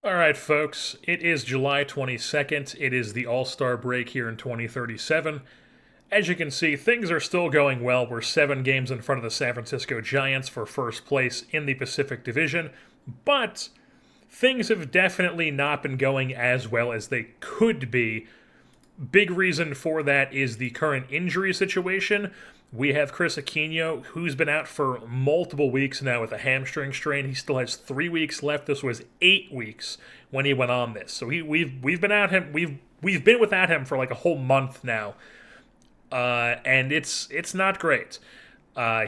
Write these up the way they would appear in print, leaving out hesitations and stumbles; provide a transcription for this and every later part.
All right, folks, it is July 22nd. It is the All Star break here in 2037. As you can see, things are still going well. We're 7 games in front of the San Francisco Giants for first place in the Pacific Division, but things have definitely not been going as well as they could be. Big reason for that is the current injury situation. We have Chris Aquino, who's been out for multiple weeks now with a hamstring strain. He still has 3 weeks left. This was 8 weeks when he went on this. So we've been at him. We've been without him for like a whole month now, and it's not great.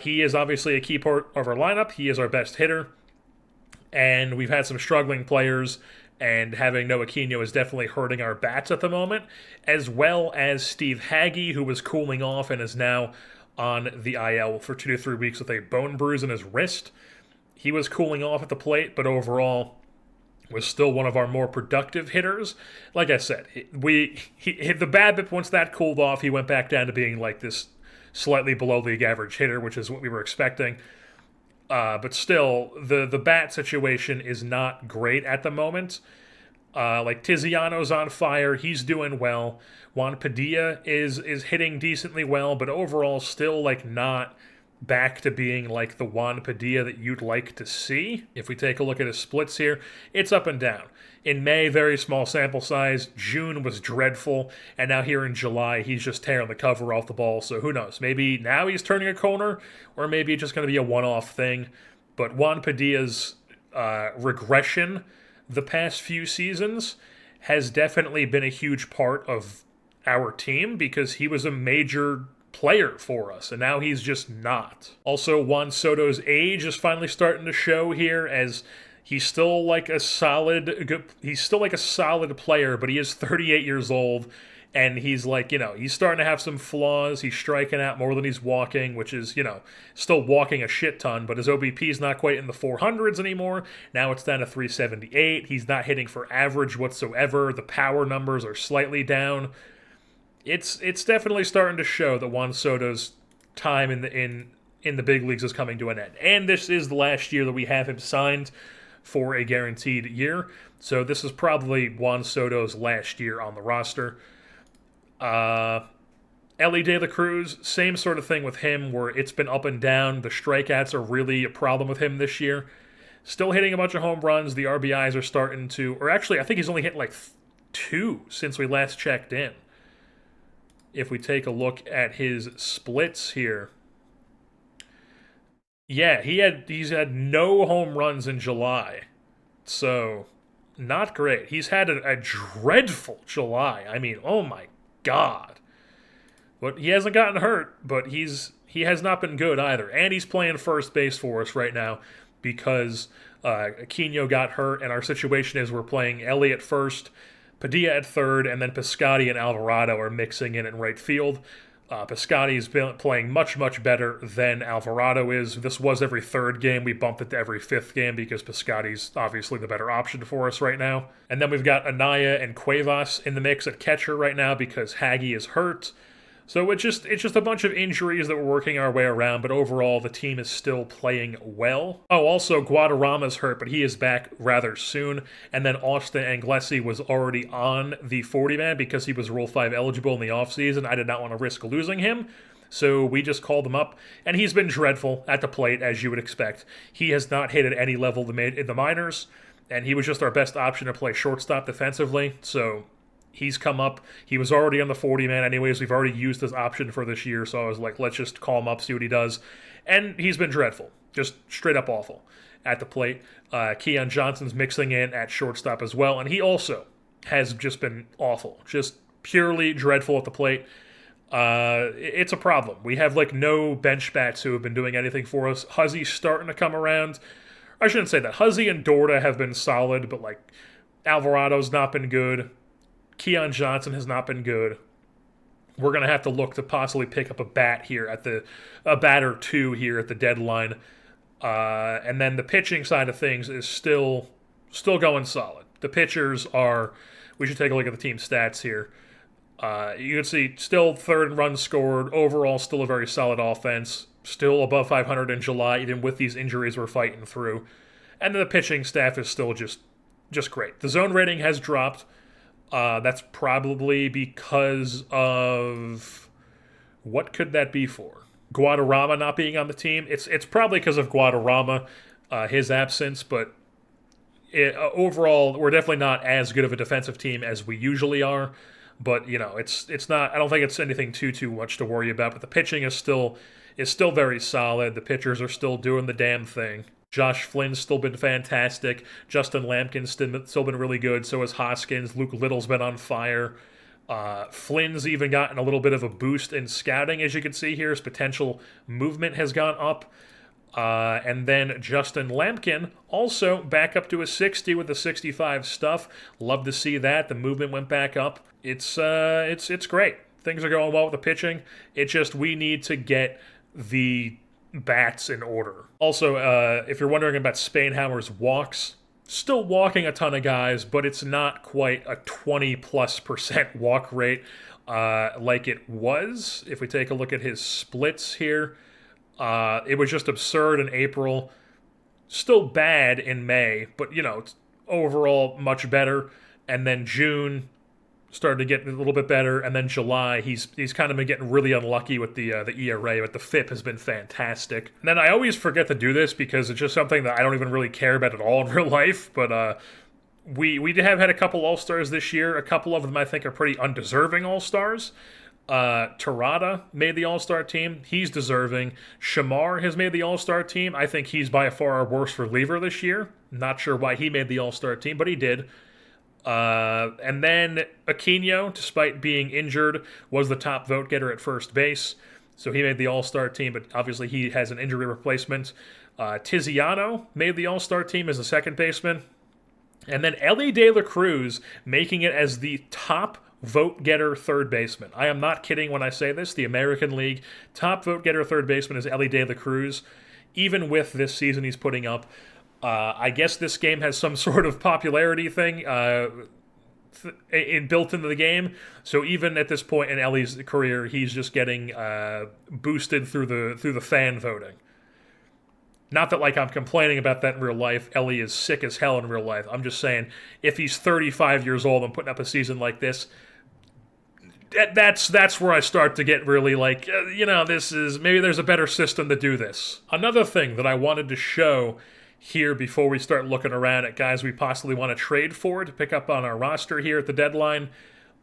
He is obviously a key part of our lineup. He is our best hitter, and we've had some struggling players, and having no Aquino is definitely hurting our bats at the moment, as well as Steve Hagge, who was cooling off and is now on the IL for 2 to 3 weeks with a bone bruise in his wrist. He was cooling off at the plate, but overall was still one of our more productive hitters. Like I said, the BABIP, once that cooled off, he went back down to being like this slightly below league average hitter, which is what we were expecting. But still, the bat situation is not great at the moment. Like Tiziano's on fire, he's doing well. Juan Padilla is hitting decently well, but overall still like not back to being like the Juan Padilla that you'd like to see. If we take a look at his splits here, it's up and down. In May, very small sample size. June was dreadful. And now here in July, he's just tearing the cover off the ball. So who knows? Maybe now he's turning a corner, or maybe it's just going to be a one-off thing. But Juan Padilla's regression the past few seasons has definitely been a huge part of our team because he was a major player for us, and now he's just not. Also, Juan Soto's age is finally starting to show here, as he's still like a solid player, but he is 38 years old, and he's like, he's starting to have some flaws. He's striking out more than he's walking, which is, still walking a shit ton, but his OBP is not quite in the 400s anymore. Now it's down to 378. He's not hitting for average whatsoever. The power numbers are slightly down. It's definitely starting to show that Juan Soto's time in the big leagues is coming to an end. And this is the last year that we have him signed for a guaranteed year. So this is probably Juan Soto's last year on the roster. Ellie De La Cruz, same sort of thing with him, where it's been up and down. The strikeouts are really a problem with him this year. Still hitting a bunch of home runs. The RBIs are starting to, or actually, I think he's only hit like 2 since we last checked in. If we take a look at his splits here, yeah, he's had no home runs in July, so not great. He's had a dreadful July. I mean, oh my god. But he hasn't gotten hurt, but he has not been good either. And he's playing first base for us right now because Aquino got hurt, and our situation is we're playing Ellie at first, Padilla at third, and then Piscotty and Alvarado are mixing in right field. Piscotty's been playing much, much better than Alvarado is. This was every third game. We bumped it to every fifth game because Piscotty's obviously the better option for us right now. And then we've got Anaya and Cuevas in the mix at catcher right now because Hagge is hurt. So it's just a bunch of injuries that we're working our way around, but overall the team is still playing well. Oh, also Guadarrama's hurt, but he is back rather soon. And then Austin Anglesi was already on the 40-man because he was Rule 5 eligible in the offseason. I did not want to risk losing him, so we just called him up. And he's been dreadful at the plate, as you would expect. He has not hit at any level in the minors, and he was just our best option to play shortstop defensively, so he's come up. He was already on the 40-man anyways. We've already used his option for this year, so I was like, let's just call him up, see what he does. And he's been dreadful. Just straight up awful at the plate. Keon Johnson's mixing in at shortstop as well, and he also has just been awful. Just purely dreadful at the plate. It's a problem. We have like no bench bats who have been doing anything for us. Huzzy's starting to come around. I shouldn't say that. Huzzy and Dorta have been solid, but like Alvarado's not been good. Keon Johnson has not been good. We're going to have to look to possibly pick up a bat or two here at the deadline. And then the pitching side of things is still going solid. The pitchers are, we should take a look at the team stats here. You can see still third in runs scored. Overall, still a very solid offense. Still above 500 in July, even with these injuries we're fighting through. And then the pitching staff is still just just great. The zone rating has dropped. That's probably because of... What could that be for? Guadarrama not being on the team? It's probably because of Guadarrama, his absence, but overall, we're definitely not as good of a defensive team as we usually are. But, it's not... I don't think it's anything too much to worry about, but the pitching is still very solid. The pitchers are still doing the damn thing. Josh Flynn's still been fantastic. Justin Lampkin's still been really good. So has Hoskins. Luke Little's been on fire. Flynn's even gotten a little bit of a boost in scouting, as you can see here. His potential movement has gone up. And then Justin Lampkin also back up to a 60 with the 65 stuff. Love to see that. The movement went back up. It's great. Things are going well with the pitching. It's just we need to get the bats in order. Also, if you're wondering about Spainhauer's walks, still walking a ton of guys, but it's not quite a 20+% walk rate like it was. If we take a look at his splits here, it was just absurd in April. Still bad in May, but, overall much better. And then June started to get a little bit better, and then July, he's kind of been getting really unlucky with the ERA, but the FIP has been fantastic. And then I always forget to do this because it's just something that I don't even really care about at all in real life, but we have had a couple All-Stars this year. A couple of them I think are pretty undeserving All-Stars. Terada made the All-Star team. He's deserving. Shamar has made the All-Star team. I think he's by far our worst reliever this year. Not sure why he made the All-Star team, but he did. And then Aquino, despite being injured, was the top vote getter at first base. So he made the All-Star team, but obviously he has an injury replacement. Tiziano made the All-Star team as a second baseman. And then Elly De La Cruz making it as the top vote getter third baseman. I am not kidding when I say this. The American League top vote getter third baseman is Elly De La Cruz. Even with this season he's putting up, I guess this game has some sort of popularity thing built into the game. So even at this point in Ellie's career, he's just getting boosted through the fan voting. Not that I'm complaining about that in real life. Ellie is sick as hell in real life. I'm just saying, if he's 35 years old and putting up a season like this, that's where I start to get really this is, maybe there's a better system to do this. Another thing that I wanted to show here before we start looking around at guys we possibly want to trade for to pick up on our roster here at the deadline.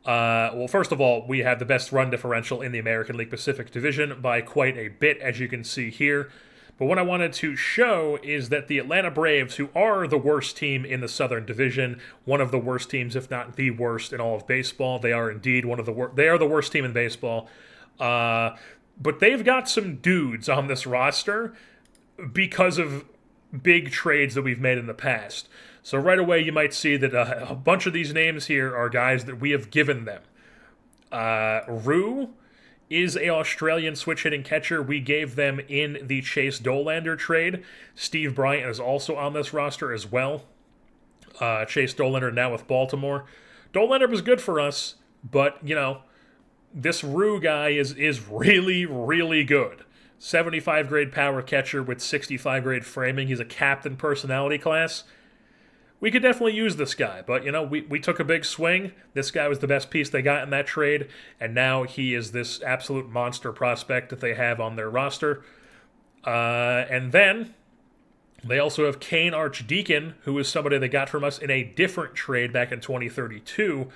Well, first of all, we have the best run differential in the American League Pacific Division by quite a bit, as you can see here. But what I wanted to show is that the Atlanta Braves, who are the worst team in the Southern Division, one of the worst teams, if not the worst in all of baseball, they are indeed one of the worst. They are the worst team in baseball. But they've got some dudes on this roster because of big trades that we've made in the past. So right away, you might see that a bunch of these names here are guys that we have given them. Rue is an Australian switch-hitting catcher. We gave them in the Chase Dolander trade. Steve Bryant is also on this roster as well. Chase Dolander now with Baltimore. Dolander was good for us, but, this Rue guy is really, really good. 75 grade power catcher with 65 grade framing. He's a captain personality class. We could definitely use this guy, but, we took a big swing. This guy was the best piece they got in that trade, and now he is this absolute monster prospect that they have on their roster. And then they also have Kane Archdeacon, who is somebody they got from us in a different trade back in 2032,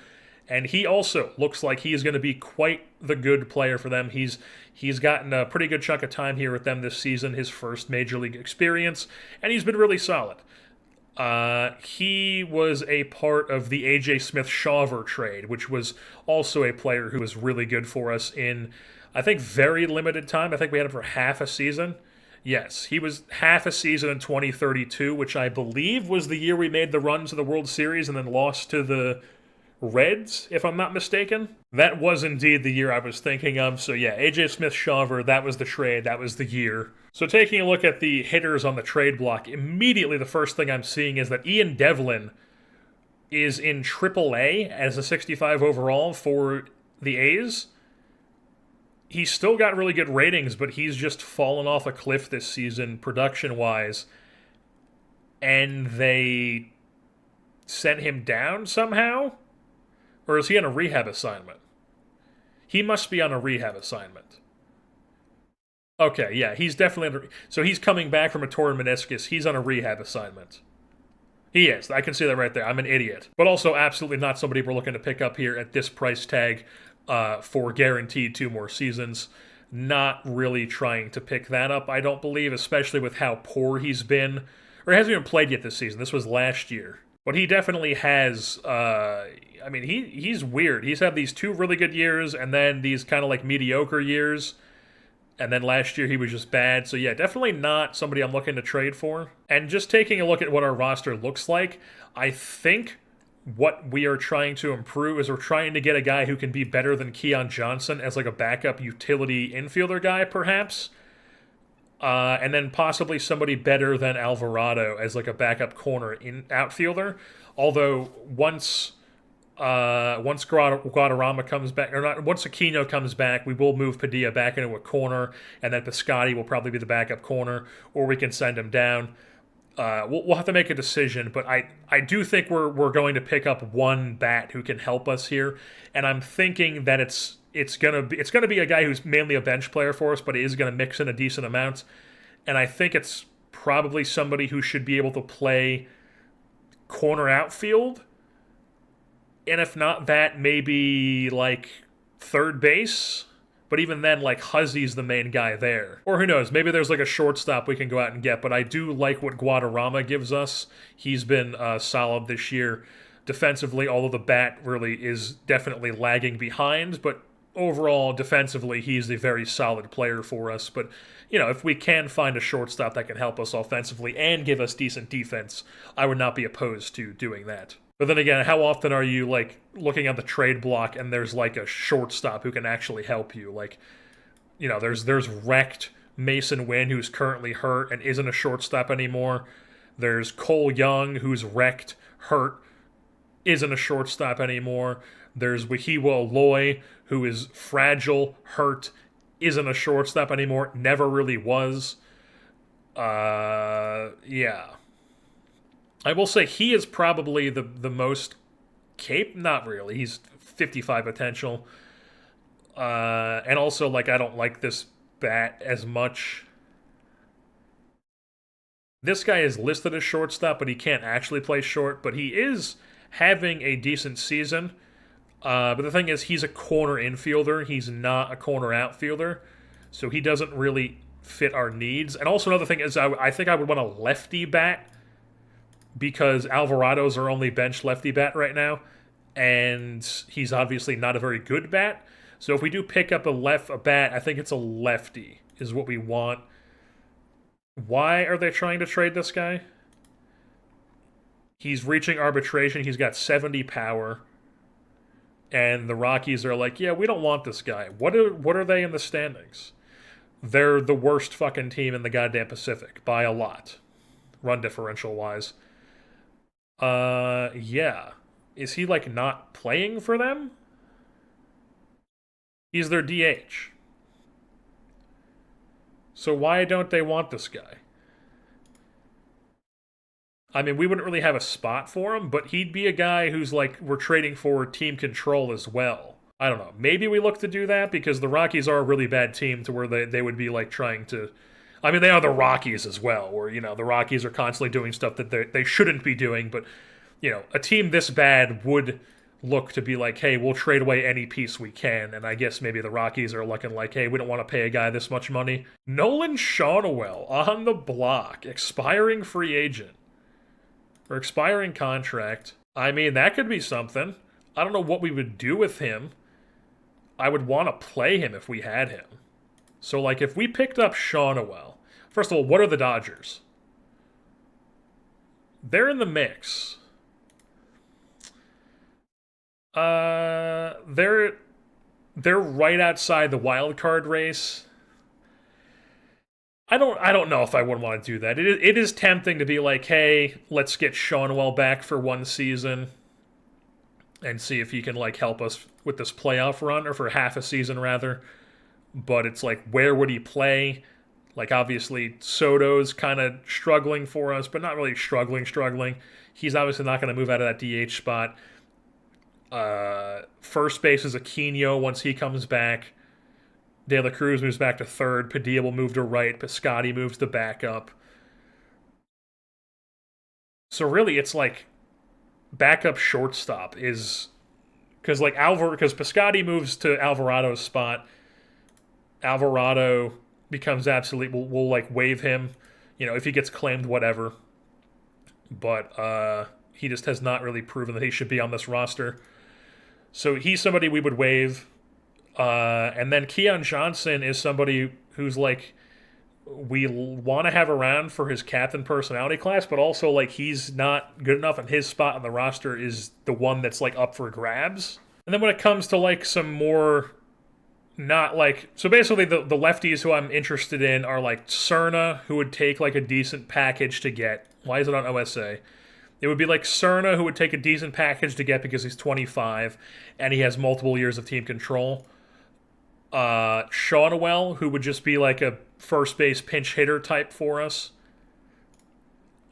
and he also looks like he is going to be quite the good player for them. He's gotten a pretty good chunk of time here with them this season, his first major league experience, and he's been really solid. He was a part of the A.J. Smith-Shawver trade, which was also a player who was really good for us in, I think, very limited time. I think we had him for half a season. Yes, he was half a season in 2032, which I believe was the year we made the run to the World Series and then lost to the Reds, if I'm not mistaken. That was indeed the year I was thinking of. So yeah, A.J. Smith-Shawver, that was the trade, that was the year. So taking a look at the hitters on the trade block, immediately the first thing I'm seeing is that Ian Devlin is in AAA as a 65 overall for the A's. He's still got really good ratings, but he's just fallen off a cliff this season production-wise. And they sent him down somehow? Or is he on a rehab assignment? He must be on a rehab assignment. Okay, yeah, he's definitely under. So he's coming back from a torn meniscus. He's on a rehab assignment. He is. I can see that right there. I'm an idiot. But also absolutely not somebody we're looking to pick up here at this price tag for guaranteed 2 more seasons. Not really trying to pick that up, I don't believe, especially with how poor he's been. Or he hasn't even played yet this season. This was last year. But he definitely has, I mean, he's weird. He's had these 2 really good years and then these kind of like mediocre years. And then last year he was just bad. So yeah, definitely not somebody I'm looking to trade for. And just taking a look at what our roster looks like, I think what we are trying to improve is we're trying to get a guy who can be better than Keon Johnson as like a backup utility infielder guy, perhaps. And then possibly somebody better than Alvarado as like a backup corner outfielder. Although once Guadarrama comes back, or not, once Aquino comes back, we will move Padilla back into a corner, and then Piscotty will probably be the backup corner, or we can send him down. We'll have to make a decision, but I do think we're going to pick up one bat who can help us here, and I'm thinking that it's gonna be a guy who's mainly a bench player for us, but he is gonna mix in a decent amount, and I think it's probably somebody who should be able to play corner outfield. And if not that, maybe like third base. But even then, like Huzzy's the main guy there. Or who knows, maybe there's like a shortstop we can go out and get. But I do like what Guadarrama gives us. He's been solid this year defensively, although the bat really is definitely lagging behind. But overall, defensively, he's a very solid player for us. But, you know, if we can find a shortstop that can help us offensively and give us decent defense, I would not be opposed to doing that. But then again, how often are you, like, looking at the trade block and there's, like, a shortstop who can actually help you? Like, you know, there's wrecked Mason Wynn, who's currently hurt and isn't a shortstop anymore. There's Cole Young, who's wrecked, hurt, isn't a shortstop anymore. There's Wahiwa Aloy, who is fragile, hurt, isn't a shortstop anymore, never really was. Yeah. I will say he is probably the most not really. He's 55 potential. And also, like, I don't like this bat as much. This guy is listed as shortstop, but he can't actually play short. But he is having a decent season. But the thing is, he's a corner infielder. He's not a corner outfielder. So he doesn't really fit our needs. And also another thing is I think I would want a lefty bat, because Alvarado's our only bench lefty bat right now, and he's obviously not a very good bat. So if we do pick up a bat, I think it's a lefty is what we want. Why are they trying to trade this guy? He's reaching arbitration. He's got 70 power. And the Rockies are like, yeah, we don't want this guy. What are they in the standings? They're the worst fucking team in the goddamn Pacific by a lot, run differential wise. Yeah. Is he, like, not playing for them? He's their DH. So why don't they want this guy? I mean, we wouldn't really have a spot for him, but he'd be a guy who's, like, we're trading for team control as well. I don't know. Maybe we look to do that, because the Rockies are a really bad team to where they would be, like, trying to... I mean, they are the Rockies as well, where, you know, the Rockies are constantly doing stuff that they shouldn't be doing, but, you know, a team this bad would look to be like, hey, we'll trade away any piece we can, and I guess maybe the Rockies are looking like, hey, we don't want to pay a guy this much money. Nolan Shawnowell on the block, expiring free agent, or expiring contract. I mean, that could be something. I don't know what we would do with him. I would want to play him if we had him. So, like, if we picked up Shawnowell, first of all, what are the Dodgers? They're in the mix. They're right outside the wild card race. I don't know if I would want to do that. It is tempting to be like, hey, let's get Shawnowell back for one season and see if he can, like, help us with this playoff run, or for half a season rather. But it's like, where would he play? Like, obviously, Soto's kind of struggling for us, but not really struggling. He's obviously not going to move out of that DH spot. First base is Aquino once he comes back. De La Cruz moves back to third. Padilla will move to right. Piscotty moves to backup. So really, it's like backup shortstop is because Piscotty moves to Alvarado's spot. Alvarado becomes absolute. We'll like waive him, if he gets claimed, whatever. But he just has not really proven that he should be on this roster. So he's somebody we would waive. And then Keon Johnson is somebody who's like we want to have around for his captain personality class, but also like he's not good enough, and his spot on the roster is the one that's like up for grabs. And then when it comes to like some more not like so basically the lefties who I'm interested in are like Cerna, who would take like a decent package to get. Why is it on OSA? It would be like Cerna, who would take a decent package to get because he's 25 and he has multiple years of team control. Shawnuel, who would just be like a first base pinch hitter type for us.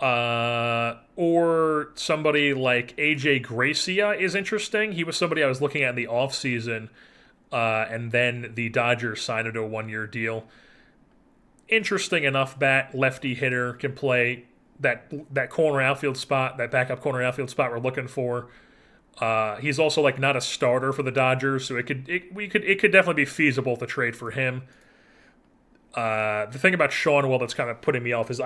Or somebody like AJ Gracia is interesting. He was somebody I was looking at in the offseason, and then the Dodgers signed him to a 1-year deal. Interesting enough bat, lefty hitter, can play that corner outfield spot, that backup corner outfield spot we're looking for. He's also like not a starter for the Dodgers, so it could definitely be feasible to trade for him. The thing about Shawnuel that's kind of putting me off is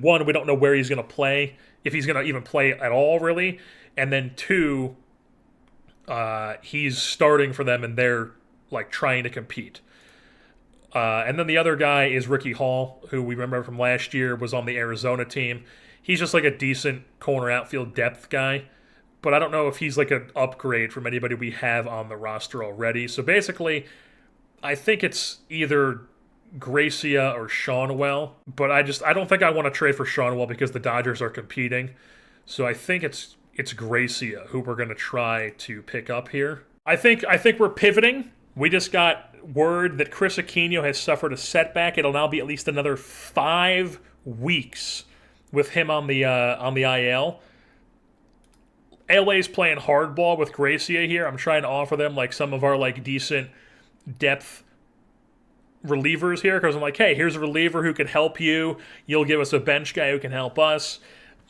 one, we don't know where he's going to play, if he's going to even play at all, really, and then two, he's starting for them and they're like trying to compete. And then the other guy is Ricky Hall, who we remember from last year was on the Arizona team. He's just like a decent corner outfield depth guy, but I don't know if he's like an upgrade from anybody we have on the roster already. So basically, I think it's either Gracia or Shawnuel, but I don't think I want to trade for Shawnuel because the Dodgers are competing. So I think it's Gracia who we're going to try to pick up here. I think we're pivoting. We just got word that Chris Aquino has suffered a setback. It'll now be at least another 5 weeks with him on the IL. LA's playing hardball with Gracia here. I'm trying to offer them like some of our like decent depth relievers here because I'm like, hey, here's a reliever who can help you. You'll give us a bench guy who can help us.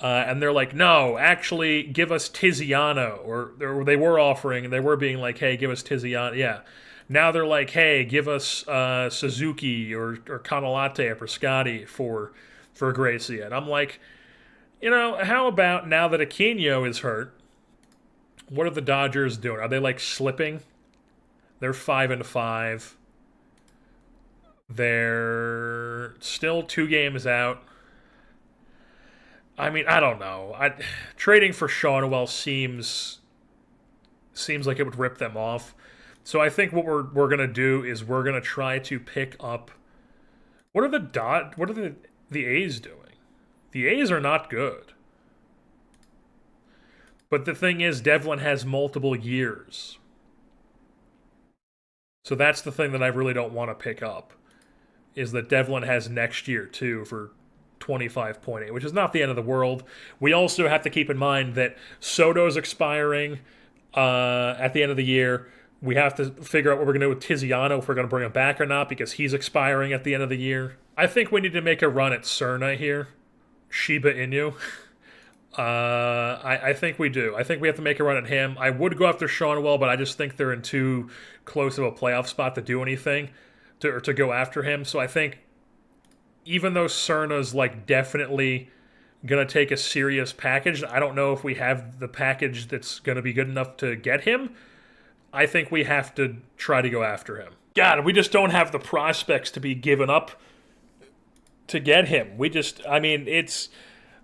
And they're like, no, actually, give us Tiziano. Or they were offering, and they were being like, hey, give us Tiziano. Yeah. Now they're like, hey, give us Suzuki or Canalate or Piscotty for Gracia. And I'm like, how about now that Aquino is hurt, what are the Dodgers doing? Are they like slipping? They're 5-5. They're still 2 games out. I mean, I don't know. Trading for Shawnuel seems like it would rip them off. So I think what we're gonna do is we're gonna try to pick up. What are the A's doing? The A's are not good. But the thing is, Devlin has multiple years. So that's the thing that I really don't want to pick up, is that Devlin has next year, too, for 25.8, which is not the end of the world. We also have to keep in mind that Soto's expiring at the end of the year. We have to figure out what we're going to do with Tiziano, if we're going to bring him back or not, because he's expiring at the end of the year. I think we need to make a run at Cerna here. Shiba Inu. I think we do. I think we have to make a run at him. I would go after Shawnuel, but I just think they're in too close of a playoff spot to do anything to go after him. So I think even though Cerna's like definitely going to take a serious package, I don't know if we have the package that's going to be good enough to get him. I think we have to try to go after him. God, we just don't have the prospects to be given up to get him. It's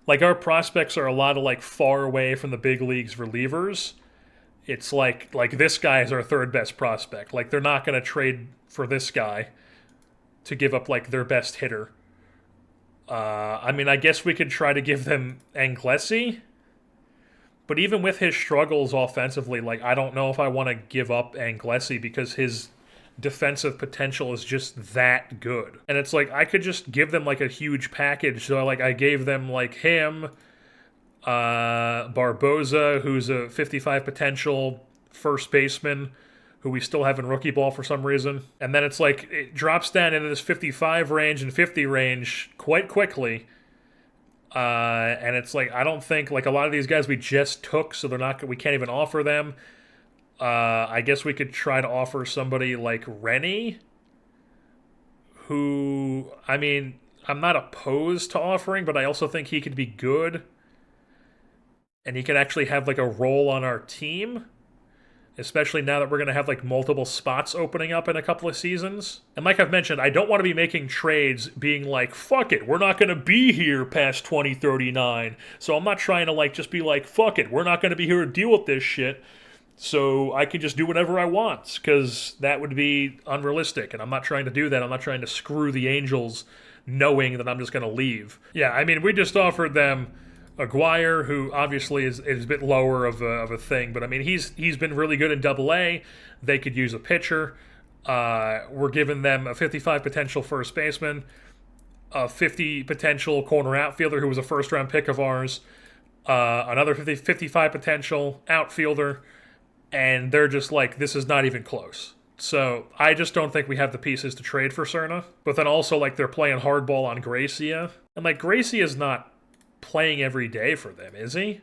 like our prospects are a lot of like far away from the big leagues relievers. It's like this guy is our third best prospect. Like they're not going to trade for this guy to give up like their best hitter. I guess we could try to give them Anglesi, but even with his struggles offensively, like I don't know if I want to give up Anglesi because his defensive potential is just that good. And it's like, I could just give them like a huge package. So like I gave them like him, Barboza, who's a 55 potential first baseman, who we still have in rookie ball for some reason. And then it's like, it drops down into this 55 range and 50 range quite quickly. And it's like, I don't think, like, a lot of these guys we just took, so we can't even offer them. I guess we could try to offer somebody like Rennie, who, I mean, I'm not opposed to offering, but I also think he could be good. And he could actually have like a role on our team, especially now that we're going to have like multiple spots opening up in a couple of seasons. And like I've mentioned, I don't want to be making trades being like, fuck it, we're not going to be here past 2039. So I'm not trying to like just be like, fuck it, we're not going to be here to deal with this shit. So I can just do whatever I want, because that would be unrealistic. And I'm not trying to do that. I'm not trying to screw the Angels knowing that I'm just going to leave. Yeah, I mean, we just offered them Aguirre, who obviously is a bit lower of a thing, but I mean he's been really good in Double-A. They could use a pitcher. We're giving them a 55 potential first baseman, a 50 potential corner outfielder who was a first round pick of ours, another 55 potential outfielder, and they're just like, this is not even close. So I just don't think we have the pieces to trade for Cerna. But then also like they're playing hardball on Gracia, and like Gracia's not playing every day for them, is he?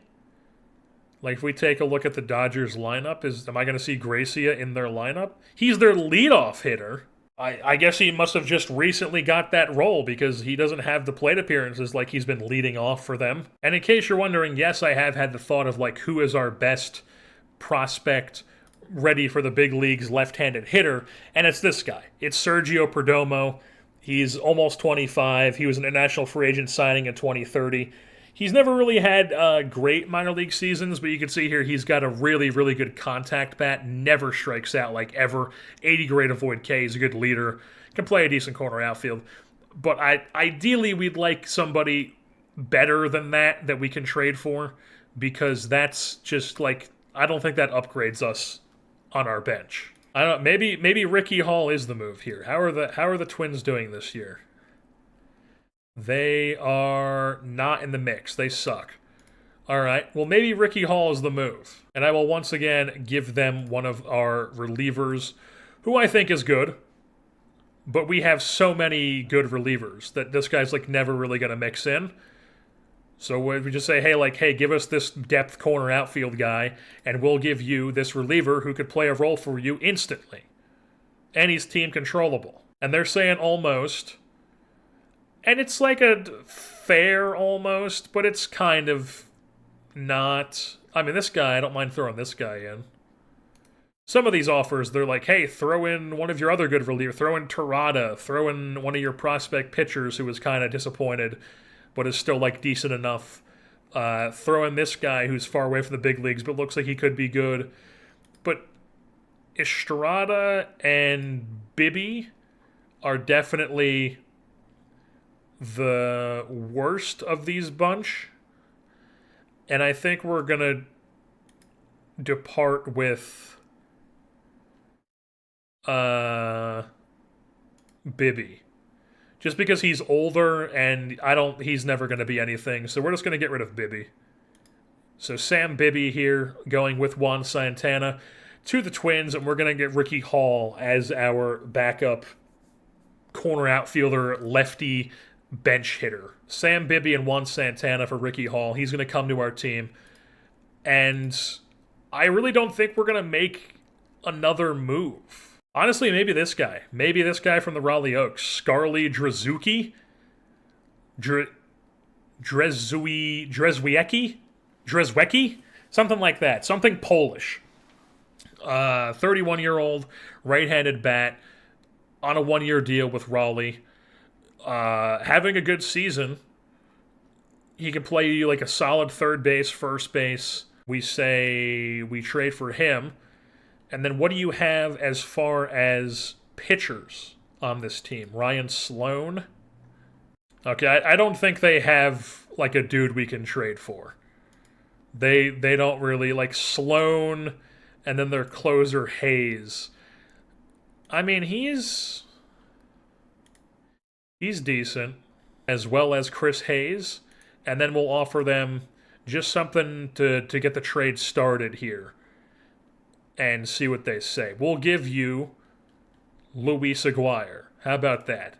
Like, if we take a look at the Dodgers lineup, am I going to see Gracia in their lineup? He's their leadoff hitter. I guess he must have just recently got that role because he doesn't have the plate appearances like he's been leading off for them. And in case you're wondering, yes, I have had the thought of like, who is our best prospect ready for the big leagues left-handed hitter, and it's this guy. It's Sergio Perdomo. He's almost 25. He was an international free agent signing in 2030. He's never really had great minor league seasons, but you can see here he's got a really, really good contact bat. Never strikes out, like, ever. 80 grade avoid K. He's a good leader. Can play a decent corner outfield. But ideally, we'd like somebody better than that we can trade for, because that's just, like, I don't think that upgrades us on our bench. I don't. Maybe Ricky Hall is the move here. How are the Twins doing this year? They are not in the mix. They suck. All right. Well, maybe Ricky Hall is the move. And I will once again give them one of our relievers, who I think is good. But we have so many good relievers that this guy's like never really going to mix in. So we just say, hey, give us this depth corner outfield guy, and we'll give you this reliever who could play a role for you instantly. And he's team controllable. And they're saying almost. And it's like a fair almost, but it's kind of not. I mean, this guy, I don't mind throwing this guy in. Some of these offers, they're like, hey, throw in one of your other good relievers. Throw in Terada. Throw in one of your prospect pitchers who was kind of disappointed, but is still like decent enough. Throw in this guy who's far away from the big leagues, but looks like he could be good. But Estrada and Bibby are definitely the worst of these bunch. And I think we're going to depart with Bibby. Just because he's older and he's never going to be anything. So we're just going to get rid of Bibby. So Sam Bibby here going with Juan Santana to the Twins, and we're going to get Ricky Hall as our backup corner outfielder, lefty bench hitter. Sam Bibby and Juan Santana for Ricky Hall. He's going to come to our team. And I really don't think we're going to make another move. Honestly, maybe this guy. Maybe this guy from the Raleigh Oaks. Scarly Drzewiecki? Drzewiecki? Something like that. Something Polish. 31-year-old, right-handed bat, on a one-year deal with Raleigh. Having a good season. He can play you like a solid third base, first base. We say we trade for him. And then what do you have as far as pitchers on this team? Ryan Sloan? Okay, I don't think they have like a dude we can trade for. They don't really, like Sloan and then their closer Hayes. I mean, he's decent, as well as Chris Hayes, and then we'll offer them just something to get the trade started here and see what they say. We'll give you Luis Aguirre. How about that?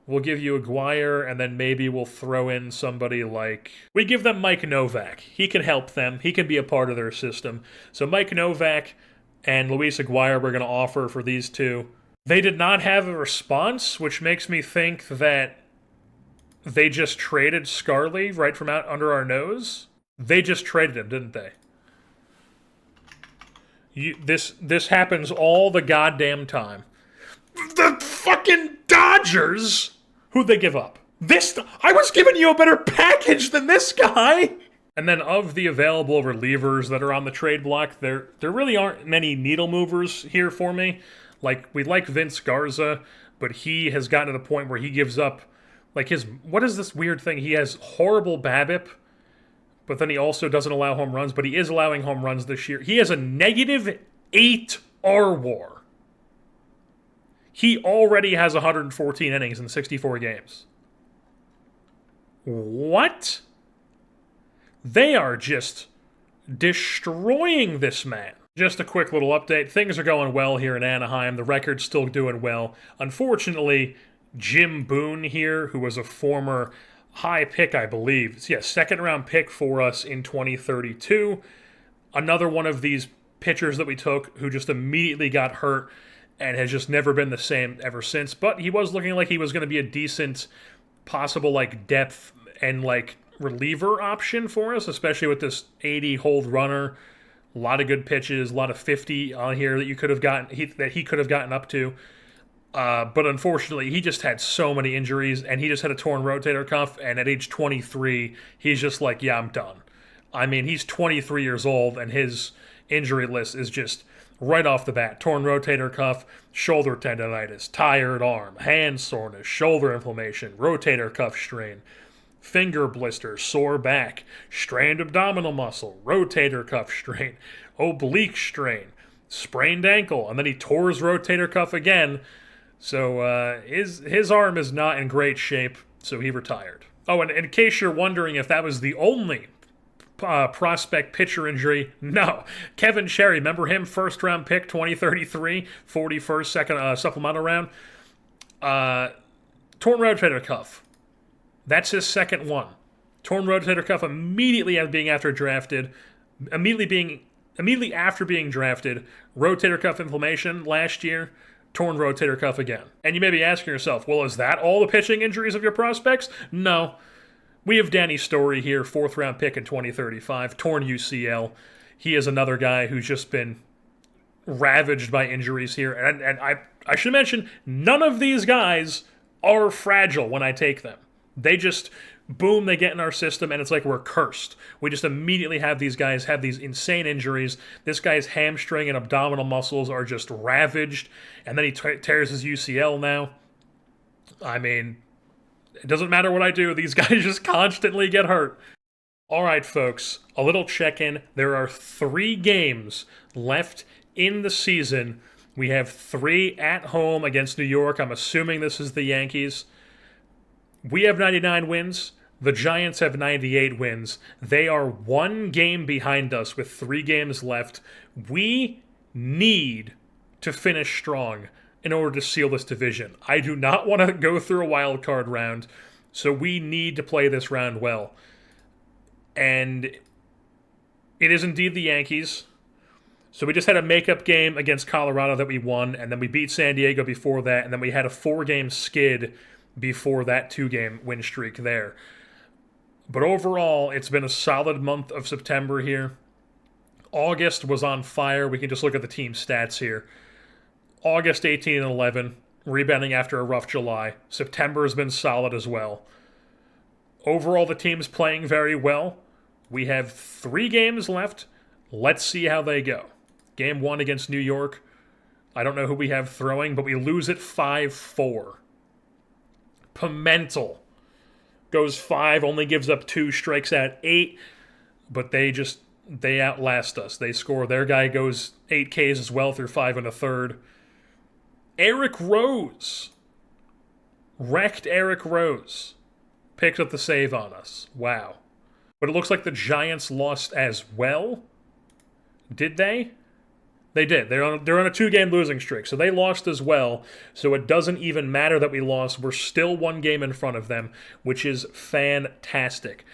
We'll give you Aguirre, and then maybe we'll throw in somebody like... We give them Mike Novak. He can help them. He can be a part of their system. So Mike Novak and Luis Aguirre we're going to offer for these two. They did not have a response, which makes me think that they just traded Scarley right from out under our nose. They just traded him, didn't they? This happens all the goddamn time. The fucking Dodgers! Who'd they give up? I was giving you a better package than this guy! And then of the available relievers that are on the trade block, there really aren't many needle movers here for me. Like, we like Vince Garza, but he has gotten to the point where he gives up, like, what is this weird thing? He has horrible BABIP, but then he also doesn't allow home runs, but he is allowing home runs this year. He has a -8 R-WAR. He already has 114 innings in 64 games. What? They are just destroying this man. Just a quick little update. Things are going well here in Anaheim. The record's still doing well. Unfortunately, Jim Boone here, who was a former high pick, I believe. Yeah, second-round pick for us in 2032. Another one of these pitchers that we took who just immediately got hurt and has just never been the same ever since. But he was looking like he was going to be a decent possible, like, depth and, like, reliever option for us, especially with this 80 hold runner. A lot of good pitches, a lot of 50 on here that you could have gotten, that he could have gotten up to. But unfortunately, he just had so many injuries, and he just had a torn rotator cuff, and at age 23, he's just like, yeah, I'm done. I mean, he's 23 years old, and his injury list is just right off the bat. Torn rotator cuff, shoulder tendonitis, tired arm, hand soreness, shoulder inflammation, rotator cuff strain, finger blister, sore back, strained abdominal muscle, rotator cuff strain, oblique strain, sprained ankle, and then he tore his rotator cuff again. So his arm is not in great shape, so he retired. Oh, and in case you're wondering if that was the only prospect pitcher injury, no. Kevin Cherry, remember him? First round pick, 2033, 41st, second supplemental round. Torn rotator cuff. That's his second one. Torn rotator cuff immediately after drafted. Immediately after being drafted, rotator cuff inflammation last year, torn rotator cuff again. And you may be asking yourself, well, is that all the pitching injuries of your prospects? No. We have Danny Story here, fourth round pick in 2035, torn UCL. He is another guy who's just been ravaged by injuries here. And I should mention, none of these guys are fragile when I take them. They just, boom, they get in our system, and it's like we're cursed. We just immediately have these guys have these insane injuries. This guy's hamstring and abdominal muscles are just ravaged, and then he tears his UCL now. I mean, it doesn't matter what I do. These guys just constantly get hurt. All right, folks, a little check-in. There are 3 games left in the season. We have 3 at home against New York. I'm assuming this is the Yankees. We have 99 wins. The Giants have 98 wins. They are 1 game behind us with 3 games left. We need to finish strong in order to seal this division. I do not want to go through a wild card round, so we need to play this round well. And it is indeed the Yankees. So we just had a makeup game against Colorado that we won, and then we beat San Diego before that, and then we had a 4-game skid before that 2-game win streak there. But overall, it's been a solid month of September here. August was on fire. We can just look at the team stats here. August 18-11, rebounding after a rough July. September has been solid as well. Overall, the team's playing very well. We have 3 games left. Let's see how they go. Game 1 against New York. I don't know who we have throwing, but we lose it 5-4. Pimentel goes 5, only gives up 2, strikes out 8, but they outlast us. They score. Their guy goes 8 Ks as well through 5 1/3. Eric Rose. Wrecked Eric Rose. Picked up the save on us. Wow. But it looks like the Giants lost as well. Did they? They did. They're on a 2-game losing streak, so they lost as well. So it doesn't even matter that we lost. We're still 1 game in front of them, which is fantastic.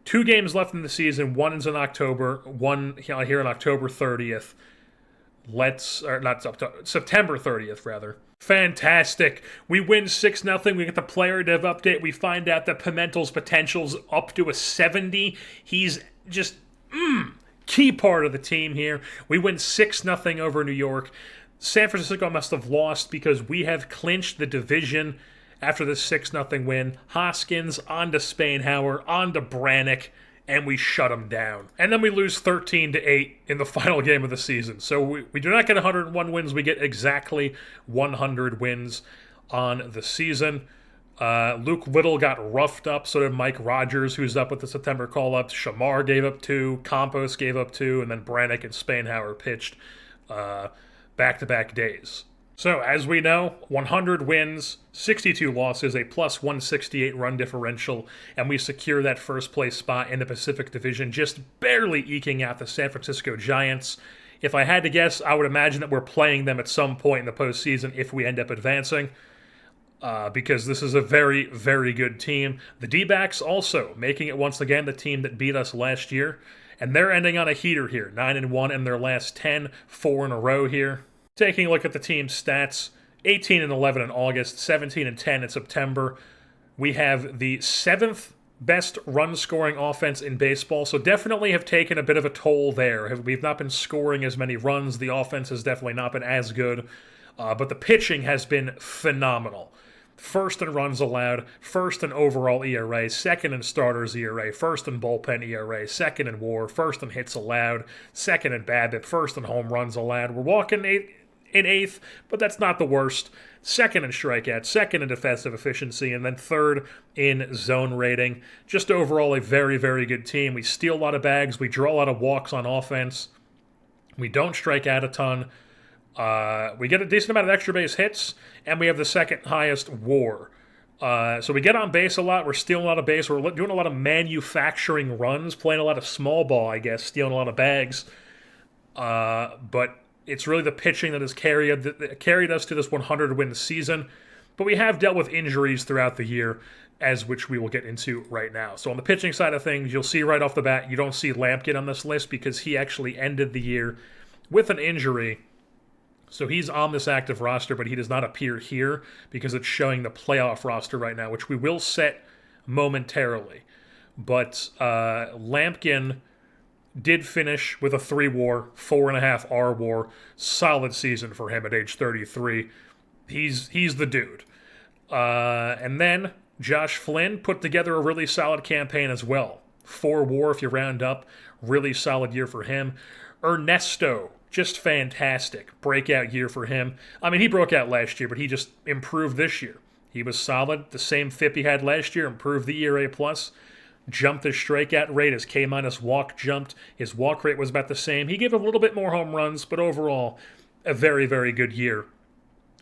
2 games left in the season. One is in October. One here on October 30th. September 30th, rather. Fantastic. We win 6-0. We get the player dev update. We find out that Pimentel's potential's up to a 70. He's just key part of the team here. We win 6-0 over New York. San Francisco must have lost because we have clinched the division after the 6-0 win. Hoskins on to Spainhauer, on to Brannick, and we shut them down. And then we lose 13-8 in the final game of the season. So we do not get 101 wins. We get exactly 100 wins on the season. Luke Little got roughed up, so did Mike Rogers, who's up with the September call-up. Shamar gave up 2, Campos gave up 2, and then Brannick and Spainhauer pitched back-to-back days. So, as we know, 100 wins, 62 losses, a plus 168 run differential, and we secure that first-place spot in the Pacific Division, just barely eking out the San Francisco Giants. If I had to guess, I would imagine that we're playing them at some point in the postseason if we end up advancing, because this is a very, very good team. The D-backs also making it once again the team that beat us last year, and they're ending on a heater here, 9-1 in their last 10, 4 in a row here. Taking a look at the team's stats, 18-11 in August, 17-10 in September. We have the 7th best run-scoring offense in baseball, so definitely have taken a bit of a toll there. We've not been scoring as many runs. The offense has definitely not been as good, but the pitching has been phenomenal. First in runs allowed, first in overall ERA, second in starters ERA, first in bullpen ERA, second in WAR, first in hits allowed, second in BABIP, first in home runs allowed. We're walking in 8th, but that's not the worst. Second in strikeouts, second in defensive efficiency, and then third in zone rating. Just overall a very, very good team. We steal a lot of bags. We draw a lot of walks on offense. We don't strike out a ton. We get a decent amount of extra base hits, and we have the second highest WAR. So we get on base a lot. We're stealing a lot of base. We're doing a lot of manufacturing runs, playing a lot of small ball, I guess, stealing a lot of bags. But it's really the pitching that has carried us to this 100-win season. But we have dealt with injuries throughout the year, as which we will get into right now. So on the pitching side of things, you'll see right off the bat, you don't see Lampkin on this list because he actually ended the year with an injury. So he's on this active roster, but he does not appear here because it's showing the playoff roster right now, which we will set momentarily. But Lampkin did finish with a 3 WAR, 4.5 R WAR. Solid season for him at age 33. He's the dude. And then Josh Flynn put together a really solid campaign as well. 4 WAR if you round up. Really solid year for him. Ernesto, just fantastic. Breakout year for him. I mean, he broke out last year, but he just improved this year. He was solid. The same FIP he had last year. Improved the ERA+. Jumped his strikeout rate. His K- walk jumped. His walk rate was about the same. He gave a little bit more home runs, but overall, a very, very good year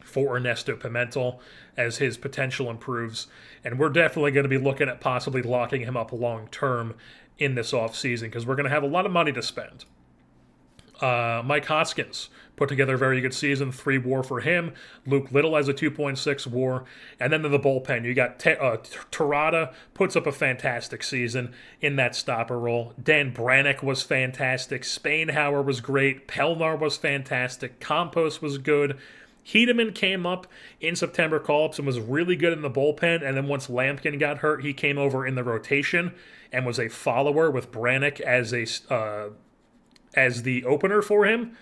for Ernesto Pimentel as his potential improves. And we're definitely going to be looking at possibly locking him up long-term in this offseason because we're going to have a lot of money to spend. Mike Hoskins put together a very good season, 3 WAR for him. Luke Little has a 2.6 WAR. And then in the bullpen, you got Terada puts up a fantastic season in that stopper role. Dan Brannick was fantastic. Spainhauer was great. Pelnar was fantastic. Campos was good. Hedeman came up in September call-ups and was really good in the bullpen. And then once Lampkin got hurt, he came over in the rotation and was a follower with Brannick as the opener for him.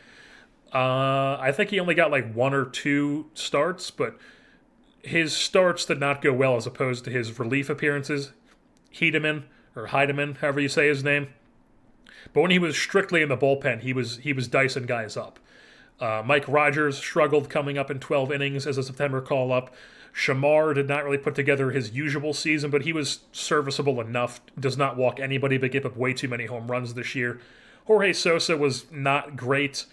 I think he only got like 1 or 2 starts, but his starts did not go well as opposed to his relief appearances. Hedeman, or Heidemann, however you say his name. But when he was strictly in the bullpen, he was dicing guys up. Mike Rogers struggled coming up in 12 innings as a September call-up. Shamar did not really put together his usual season, but he was serviceable enough. Does not walk anybody, but gave up way too many home runs this year. Jorge Sosa was not great.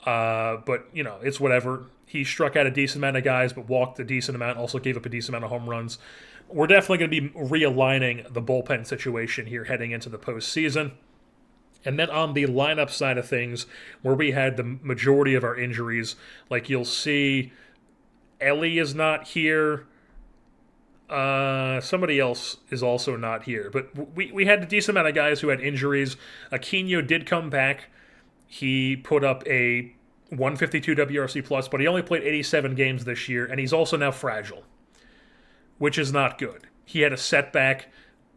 But, it's whatever. He struck out a decent amount of guys, but walked a decent amount, also gave up a decent amount of home runs. We're definitely going to be realigning the bullpen situation here heading into the postseason. And then on the lineup side of things, where we had the majority of our injuries, like you'll see Ellie is not here. Somebody else is also not here. But we had a decent amount of guys who had injuries. Aquino did come back. He put up a 152 WRC plus, but he only played 87 games this year, and he's also now fragile, which is not good. He had a setback.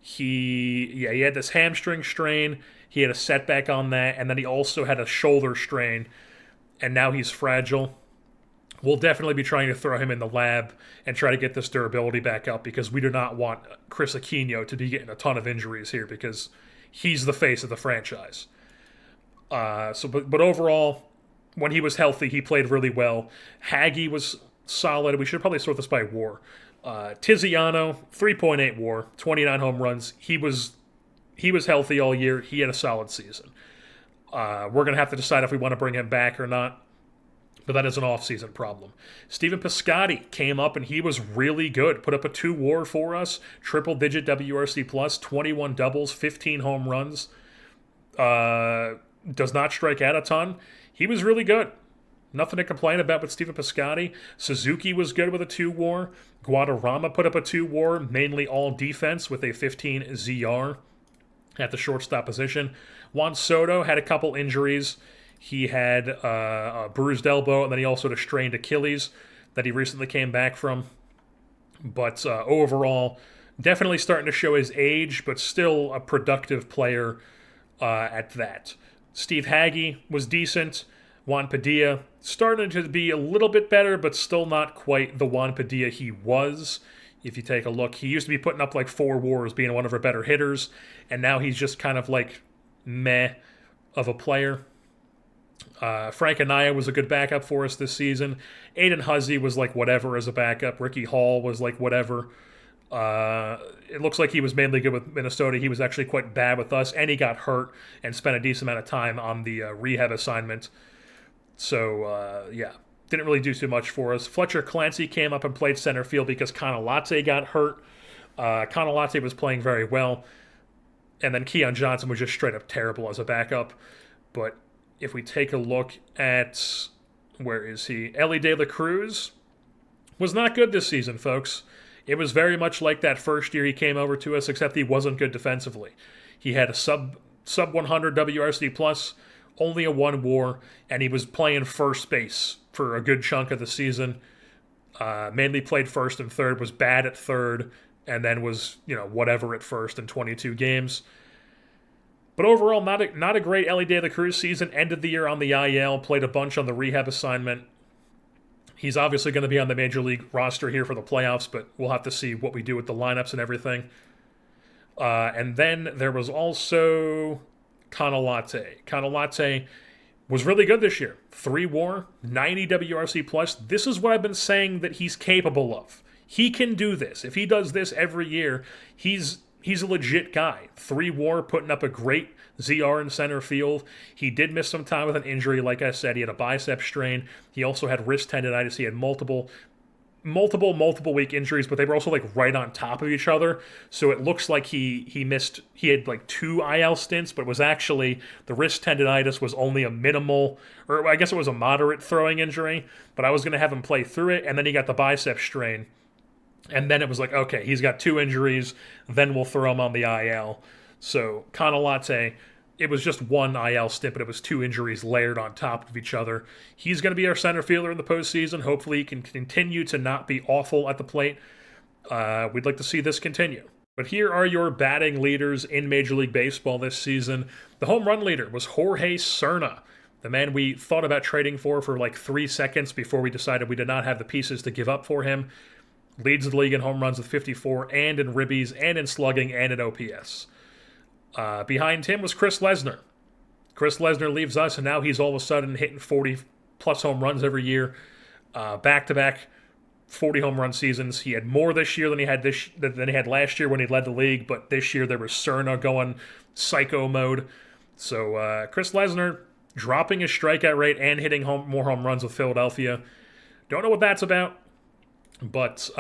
He had this hamstring strain. He had a setback on that, and then he also had a shoulder strain, and now he's fragile. We'll definitely be trying to throw him in the lab and try to get this durability back up because we do not want Chris Aquino to be getting a ton of injuries here because he's the face of the franchise. But overall, when he was healthy, he played really well. Haggy was solid. We should probably sort this by WAR. Tiziano, 3.8 WAR, 29 home runs. He was healthy all year. He had a solid season. We're going to have to decide if we want to bring him back or not, but that is an off-season problem. Steven Piscotty came up, and he was really good. Put up a 2 WAR for us, triple-digit WRC plus, 21 doubles, 15 home runs. Does not strike out a ton. He was really good. Nothing to complain about with Steven Piscotty. Suzuki was good with a 2 WAR. Guadarrama put up a 2 WAR, mainly all defense with a 15 ZR at the shortstop position. Juan Soto had a couple injuries. He had a bruised elbow, and then he also had a strained Achilles that he recently came back from. But overall, definitely starting to show his age, but still a productive player at that. Steve Haggy was decent. Juan Padilla started to be a little bit better, but still not quite the Juan Padilla he was. If you take a look, he used to be putting up like 4 WARs, being one of our better hitters, and now he's just kind of like meh of a player. Frank Anaya was a good backup for us this season. Aiden Huzzy was like whatever as a backup. Ricky Hall was like whatever. It looks like he was mainly good with Minnesota. He was actually quite bad with us, and he got hurt and spent a decent amount of time on the rehab assignment. So, didn't really do too much for us. Fletcher Clancy came up and played center field because Canalate got hurt. Canalate was playing very well. And then Keon Johnson was just straight up terrible as a backup. But if we take a look at, where is he? Ellie De La Cruz was not good this season, folks. It was very much like that first year he came over to us, except he wasn't good defensively. He had a sub 100 WRC plus, only a 1 WAR, and he was playing first base for a good chunk of the season. Mainly played first and third, was bad at third, and then was, whatever at first in 22 games. But overall, not a great Ellie De La Cruz season. Ended the year on the IL, played a bunch on the rehab assignment. He's obviously going to be on the Major League roster here for the playoffs, but we'll have to see what we do with the lineups and everything. And then there was also Canalate. Canalate was really good this year. 3 WAR, 90 WRC plus. This is what I've been saying that he's capable of. He can do this. If he does this every year, he's a legit guy. 3 WAR, putting up a great ZR in center field. He did miss some time with an injury. Like I said, he had a bicep strain. He also had wrist tendonitis. He had multiple week injuries, but they were also like right on top of each other. So it looks like he had like 2 IL stints, but it was actually the wrist tendonitis was only a minimal, or I guess it was a moderate throwing injury, but I was going to have him play through it, and then he got the bicep strain. And then it was like, okay, he's got 2 injuries, then we'll throw him on the IL. So Canalate, it was just 1 IL stint, but it was 2 injuries layered on top of each other. He's going to be our center fielder in the postseason. Hopefully he can continue to not be awful at the plate. We'd like to see this continue. But here are your batting leaders in Major League Baseball this season. The home run leader was Jorge Cerna, the man we thought about trading for like 3 seconds before we decided we did not have the pieces to give up for him. Leads the league in home runs with 54, and in ribbies, and in slugging, and in OPS. Behind him was Chris Lesnar. Chris Lesnar leaves us, and now he's all of a sudden hitting 40-plus home runs every year. Back-to-back 40 home run seasons. He had more this year than he had last year when he led the league, but this year there was Cerna going psycho mode. So Chris Lesnar, dropping his strikeout rate and hitting more home runs with Philadelphia. Don't know what that's about, but,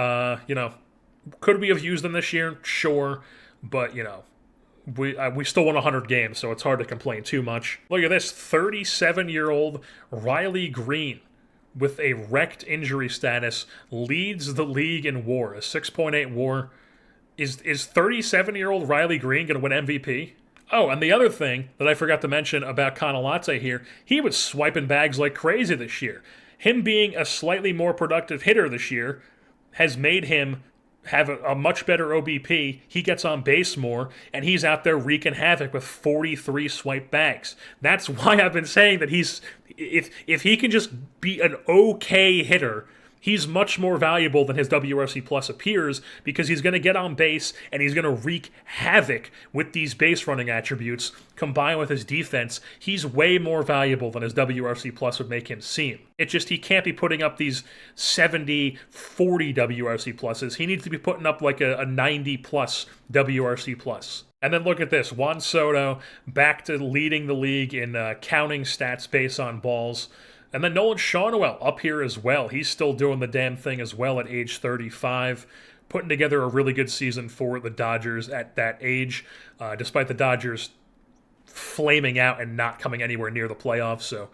could we have used him this year? Sure, but, we still won 100 games, so it's hard to complain too much. Look at this, 37-year-old Riley Green with a wrecked injury status leads the league in WAR, a 6.8 WAR. Is 37-year-old Riley Green going to win MVP? Oh, and the other thing that I forgot to mention about Canalate here, he was swiping bags like crazy this year. Him being a slightly more productive hitter this year has made him have a much better OBP. He gets on base more, and he's out there wreaking havoc with 43 swipe bags. That's why I've been saying that if he can just be an okay hitter, he's much more valuable than his WRC Plus appears, because he's going to get on base and he's going to wreak havoc with these base running attributes combined with his defense. He's way more valuable than his WRC Plus would make him seem. It's just he can't be putting up these 70, 40 WRC Pluses. He needs to be putting up like a 90 plus WRC Plus. And then look at this, Juan Soto back to leading the league in counting stats based on balls. And then Nolan Schanuel up here as well. He's still doing the damn thing as well at age 35, putting together a really good season for the Dodgers at that age, despite the Dodgers flaming out and not coming anywhere near the playoffs. So,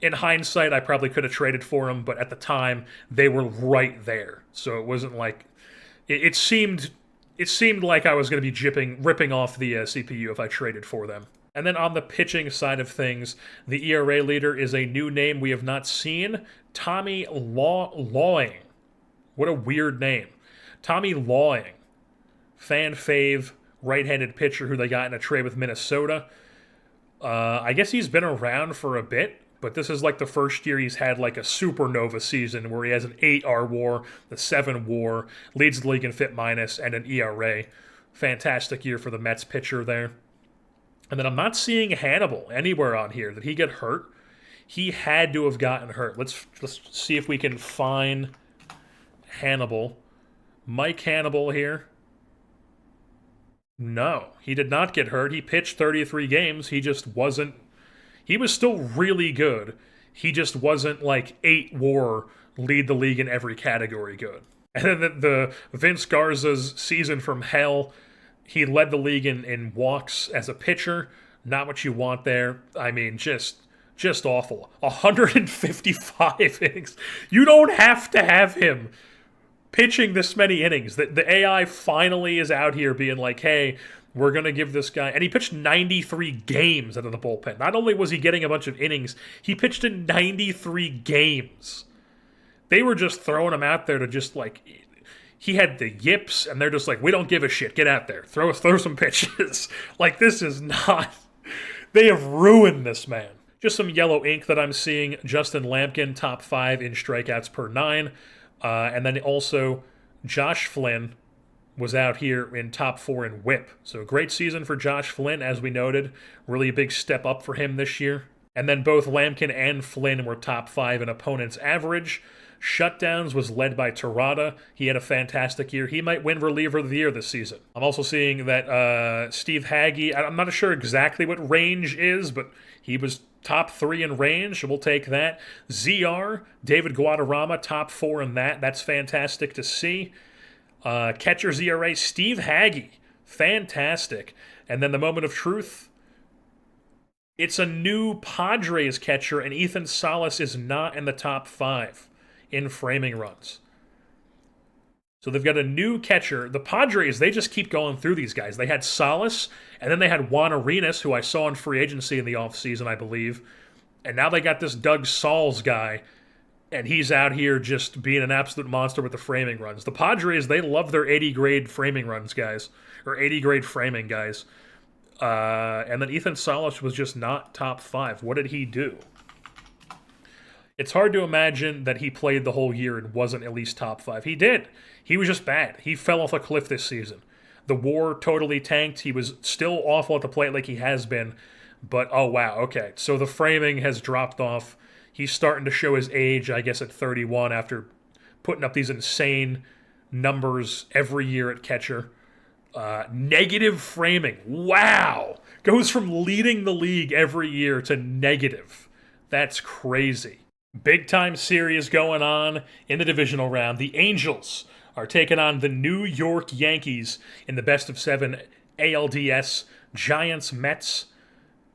in hindsight, I probably could have traded for him, but at the time, they were right there. So it wasn't like... It seemed like I was going to be ripping off the CPU if I traded for them. And then on the pitching side of things, the ERA leader is a new name we have not seen, Tommy Lawing. What a weird name. Tommy Lawing, fan fave, right-handed pitcher who they got in a trade with Minnesota. I guess he's been around for a bit, but this is like the first year he's had like a supernova season where he has an 8 R WAR, the 7 WAR, leads the league in FIP minus, and an ERA. Fantastic year for the Mets pitcher there. And then I'm not seeing Hannibal anywhere on here. Did he get hurt? He had to have gotten hurt. Let's see if we can find Hannibal. Mike Hannibal here. No, he did not get hurt. He pitched 33 games. He just wasn't... He was still really good. He just wasn't like 8 WAR, lead the league in every category good. And then the Vince Garza's season from hell... He led the league in walks as a pitcher. Not what you want there. I mean, just awful. 155 innings. You don't have to have him pitching this many innings. The AI finally is out here being like, hey, we're going to give this guy... And he pitched 93 games out of the bullpen. Not only was he getting a bunch of innings, he pitched in 93 games. They were just throwing him out there to just like... He had the yips, and they're just like, we don't give a shit. Get out there. Throw some pitches. Like, this is not... They have ruined this man. Just some yellow ink that I'm seeing. Justin Lampkin, top 5 in strikeouts per 9. And then also, Josh Flynn was out here in top 4 in whip. So great season for Josh Flynn, as we noted. Really a big step up for him this year. And then both Lampkin and Flynn were top 5 in opponent's average. Shutdowns was led by Terada. He had a fantastic year. He might win reliever of the year this season. I'm also seeing that Steve Hagge, I'm not sure exactly what range is, but he was top 3 in range. We'll take that. ZR, David Guadarrama, top 4 in that. That's fantastic to see. Catcher's ERA, Steve Hagge, fantastic. And then the moment of truth, it's a new Padres catcher, and Ethan Salas is not in the top 5 in framing runs. So they've got a new catcher. The Padres, they just keep going through these guys. They had Salas, and then they had Juan Arenas, who I saw in free agency in the offseason, I believe. And now they got this Doug Sauls guy, and he's out here just being an absolute monster with the framing runs. The Padres, they love their 80-grade framing runs, guys. Or 80-grade framing guys. And then Ethan Salas was just not top 5. What did he do? It's hard to imagine that he played the whole year and wasn't at least top 5. He did. He was just bad. He fell off a cliff this season. The WAR totally tanked. He was still awful at the plate like he has been. But, oh, wow, okay. So the framing has dropped off. He's starting to show his age, I guess, at 31 after putting up these insane numbers every year at catcher. Negative framing. Wow. Goes from leading the league every year to negative. That's crazy. Big time series going on in the divisional round. The Angels are taking on the New York Yankees in the best of 7 ALDS. Giants, Mets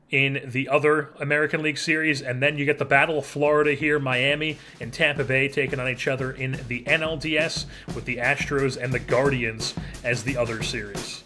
in the other American League series, and then you get the Battle of Florida here, Miami and Tampa Bay taking on each other in the NLDS with the Astros and the Guardians as the other series.